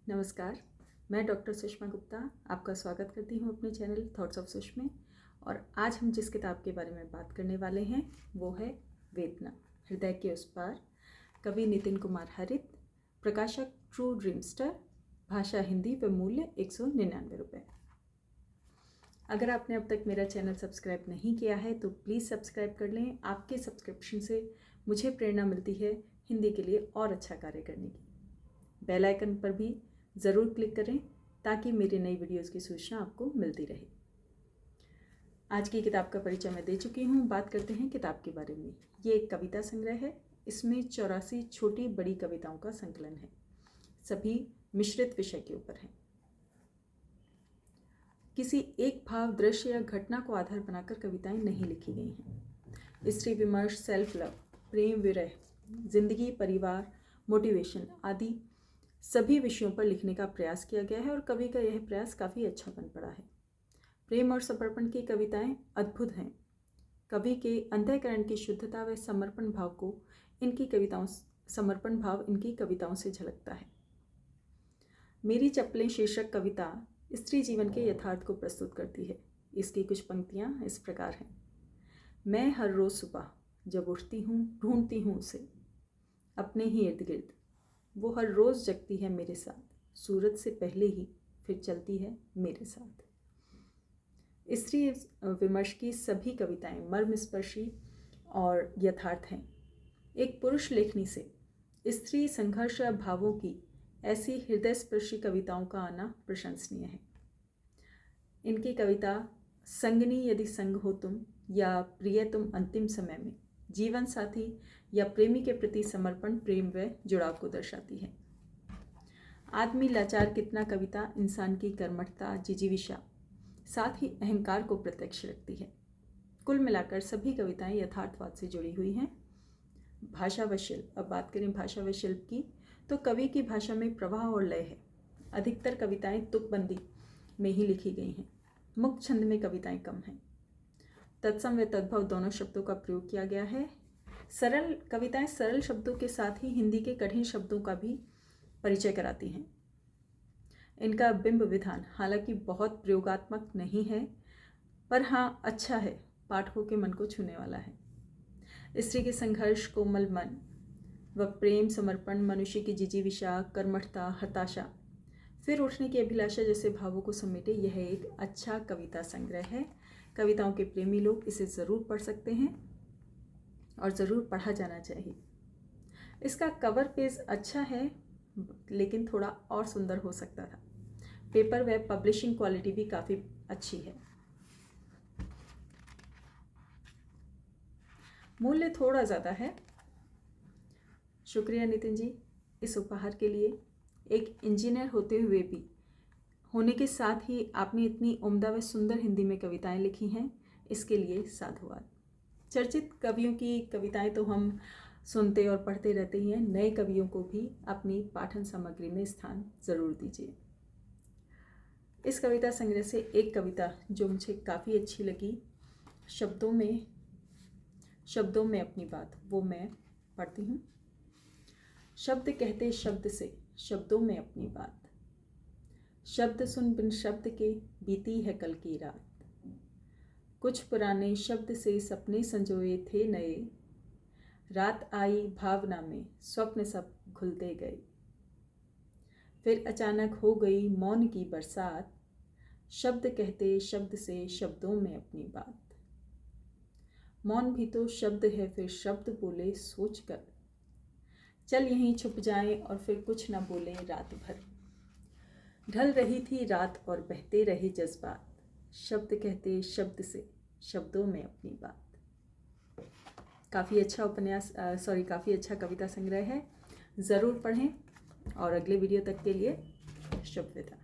नमस्कार, मैं डॉक्टर सुषमा गुप्ता आपका स्वागत करती हूँ अपने चैनल थॉट्स ऑफ सुष में। और आज हम जिस किताब के बारे में बात करने वाले हैं वो है वेदना, हृदय के उस पार, कवि नितिन कुमार हरित, प्रकाशक ट्रू ड्रीमस्टर, भाषा हिंदी व मूल्य 199 रुपये। अगर आपने अब तक मेरा चैनल सब्सक्राइब नहीं किया है तो प्लीज़ सब्सक्राइब कर लें। आपके सब्सक्रिप्शन से मुझे प्रेरणा मिलती है हिंदी के लिए और अच्छा कार्य करने की। बेल आइकन पर भी ज़रूर क्लिक करें ताकि मेरी नई वीडियोज़ की सूचना आपको मिलती रहे। आज की किताब का परिचय मैं दे चुकी हूँ। बात करते हैं किताब के बारे में। ये एक कविता संग्रह है। इसमें 84 छोटी बड़ी कविताओं का संकलन है। सभी मिश्रित विषय के ऊपर हैं। किसी एक भाव, दृश्य या घटना को आधार बनाकर कविताएं नहीं लिखी गई हैं। स्त्री विमर्श, सेल्फ लव, प्रेम, विरह, जिंदगी, परिवार, मोटिवेशन आदि सभी विषयों पर लिखने का प्रयास किया गया है और कवि का यह प्रयास काफ़ी अच्छा बन पड़ा है। प्रेम और समर्पण की कविताएं अद्भुत हैं। कवि के अंतःकरण की शुद्धता व समर्पण भाव इनकी कविताओं से झलकता है। मेरी चप्पलें शीर्षक कविता स्त्री जीवन के यथार्थ को प्रस्तुत करती है। इसकी कुछ पंक्तियां इस प्रकार हैं। मैं हर रोज़ सुबह जब उठती हूँ ढूंढती हूँ उसे अपने ही इर्द गिर्द। वो हर रोज़ जगती है मेरे साथ, सूरज से पहले ही फिर चलती है मेरे साथ। स्त्री विमर्श की सभी कविताएं मर्मस्पर्शी और यथार्थ हैं। एक पुरुष लेखनी से स्त्री संघर्ष भावों की ऐसी हृदयस्पर्शी कविताओं का आना प्रशंसनीय है। इनकी कविता संगनी यदि संग हो तुम, या प्रिय तुम अंतिम समय में, जीवन साथी या प्रेमी के प्रति समर्पण, प्रेम व जुड़ाव को दर्शाती है। आदमी लाचार कितना कविता इंसान की कर्मठता, जिजीविषा, साथ ही अहंकार को प्रत्यक्ष रखती है। कुल मिलाकर सभी कविताएं यथार्थवाद से जुड़ी हुई हैं। भाषा व शिल्प। अब बात करें भाषा व शिल्प की तो कवि की भाषा में प्रवाह और लय है। अधिकतर कविताएं तुकबंदी में ही लिखी गई हैं। मुक्त छंद में कविताएं कम हैं। तत्सम व तद्भव दोनों शब्दों का प्रयोग किया गया है। सरल कविताएं सरल शब्दों के साथ ही हिंदी के कठिन शब्दों का भी परिचय कराती हैं। इनका बिंब विधान हालांकि बहुत प्रयोगात्मक नहीं है, पर हाँ अच्छा है, पाठकों के मन को छूने वाला है। स्त्री के संघर्ष, कोमल मन व प्रेम, समर्पण, मनुष्य की जिजीविषा, कर्मठता, हताशा, फिर उठने की अभिलाषा जैसे भावों को समेटे यह एक अच्छा कविता संग्रह है। कविताओं के प्रेमी लोग इसे ज़रूर पढ़ सकते हैं और ज़रूर पढ़ा जाना चाहिए। इसका कवर पेज अच्छा है लेकिन थोड़ा और सुंदर हो सकता था। पेपर व पब्लिशिंग क्वालिटी भी काफ़ी अच्छी है। मूल्य थोड़ा ज़्यादा है। शुक्रिया नितिन जी इस उपहार के लिए। एक इंजीनियर होने के साथ ही आपने इतनी उम्दा व सुंदर हिंदी में कविताएं लिखी हैं, इसके लिए साधुवाद। चर्चित कवियों की कविताएं तो हम सुनते और पढ़ते रहते ही हैं। नए कवियों को भी अपनी पाठन सामग्री में स्थान ज़रूर दीजिए। इस कविता संग्रह से एक कविता जो मुझे काफ़ी अच्छी लगी, शब्दों में अपनी बात, वो मैं पढ़ती हूँ। शब्द कहते शब्द से, शब्दों में अपनी बात, शब्द सुन बिन शब्द के, बीती है कल की रात। कुछ पुराने शब्द से सपने संजोए थे नए, रात आई भावना में स्वप्न सब घुलते गए। फिर अचानक हो गई मौन की बरसात, शब्द कहते शब्द से, शब्दों में अपनी बात। मौन भी तो शब्द है, फिर शब्द बोले सोच कर, चल यहीं छुप जाएं और फिर कुछ ना बोले रात भर। ढल रही थी रात और बहते रहे जज्बात, शब्द कहते शब्द से, शब्दों में अपनी बात। काफ़ी अच्छा कविता संग्रह है। ज़रूर पढ़ें और अगले वीडियो तक के लिए शुभ विदा।